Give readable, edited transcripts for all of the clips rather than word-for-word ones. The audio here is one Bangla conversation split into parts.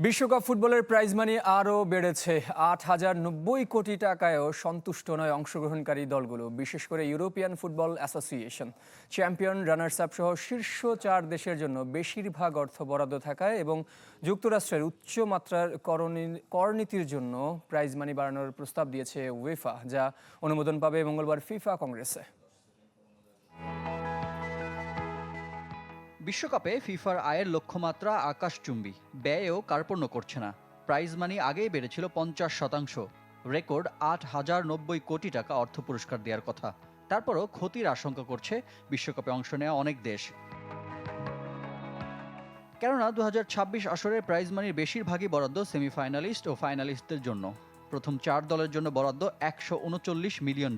বিশ্বকাপ ফুটবলের প্রাইজ মানি আরও বেড়েছে। ৮,০৯০ কোটি টাকায়ও সন্তুষ্ট নয় অংশগ্রহণকারী দলগুলো, বিশেষ করে European football association. Champion, runners up সহ শীর্ষ ৪ দেশের জন্য বেশিরভাগ অর্থ বরাদ্দ থাকায় এবং যুক্তরাষ্ট্রের উচ্চমাত্রার করনীতির জন্য প্রাইজ মানি বাড়ানোর প্রস্তাব দিয়েছে উয়েফা, যা অনুমোদন পাবে মঙ্গলবার ফিফা কংগ্রেসে। বিশ্বকাপে ফিফার আয়ের লক্ষ্যমাত্রা আকাশচুম্বী, ব্যয়ও কার্পণ্য করছে না। প্রাইজ মানি আগেই বেড়েছিল ৫০%, রেকর্ড ৮,০৯০ কোটি টাকা অর্থ পুরস্কার দেওয়ার কথা। তারপরও ক্ষতির আশঙ্কা করছে বিশ্বকাপে অংশ নেওয়া অনেক দেশ। কেননা ২০২৬ আসরের প্রাইজ মানির বেশিরভাগই বরাদ্দ সেমিফাইনালিস্ট ও ফাইনালিস্টদের জন্য। প্রথম ৪ দলের জন্য বরাদ্দ $১৩৯ মিলিয়ন।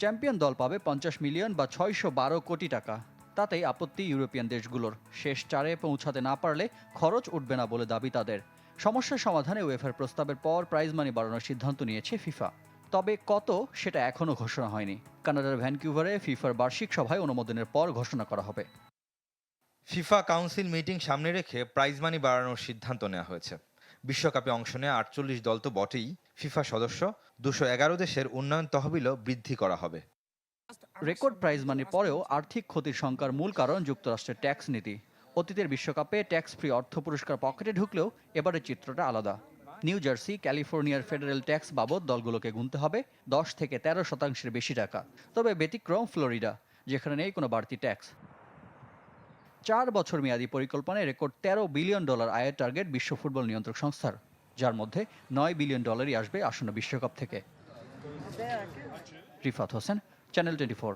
চ্যাম্পিয়ন দল পাবে ৫০ মিলিয়ন বা ৬১২ কোটি টাকা। তাতেই আপত্তি ইউরোপিয়ান দেশগুলোর। শেষ ৪-এ পৌঁছাতে না পারলে খরচ উঠবে না বলে দাবি তাদের। সমস্যার সমাধানে উয়েফার প্রস্তাবের পর প্রাইজ মানি বাড়ানোর সিদ্ধান্ত নিয়েছে ফিফা। তবে কত, সেটা এখনও ঘোষণা হয়নি। কানাডার ভ্যানকুভারে ফিফার বার্ষিক সভায় অনুমোদনের পর ঘোষণা করা হবে। ফিফা কাউন্সিল মিটিং সামনে রেখে প্রাইজ মানি বাড়ানোর সিদ্ধান্ত নেওয়া হয়েছে। বিশ্বকাপে অংশ নেওয়া ৪৮ দল তো বটেই, ফিফা সদস্য ২১১ দেশের উন্নয়ন তহবিলও বৃদ্ধি করা হবে। রেকর্ড প্রাইজ মানির পরেও আর্থিক ক্ষতির শঙ্কার মূল কারণ যুক্তরাষ্ট্রের ট্যাক্স নীতি। অতীতের বিশ্বকাপে ট্যাক্স ফ্রি অর্থ পুরস্কার পকেটে ঢুকলেও এবারের চিত্রটা আলাদা। নিউ জার্সি, ক্যালিফোর্নিয়ার ফেডারেল ট্যাক্স বাবদ দলগুলোকে গুনতে হবে ১০ থেকে ১৩% বেশি টাকা। তবে ব্যতিক্রম ফ্লোরিডা, যেখানে নেই কোনো বাড়তি ট্যাক্স। ৪ বছর মেয়াদী পরিকল্পনায় রেকর্ড $১৩ বিলিয়ন আয়ের টার্গেট বিশ্ব ফুটবল নিয়ন্ত্রক সংস্থার, যার মধ্যে $৯ বিলিয়ন আসবে আসন্ন বিশ্বকাপ থেকে। রিফাত হোসেন, চ্যানেল 24।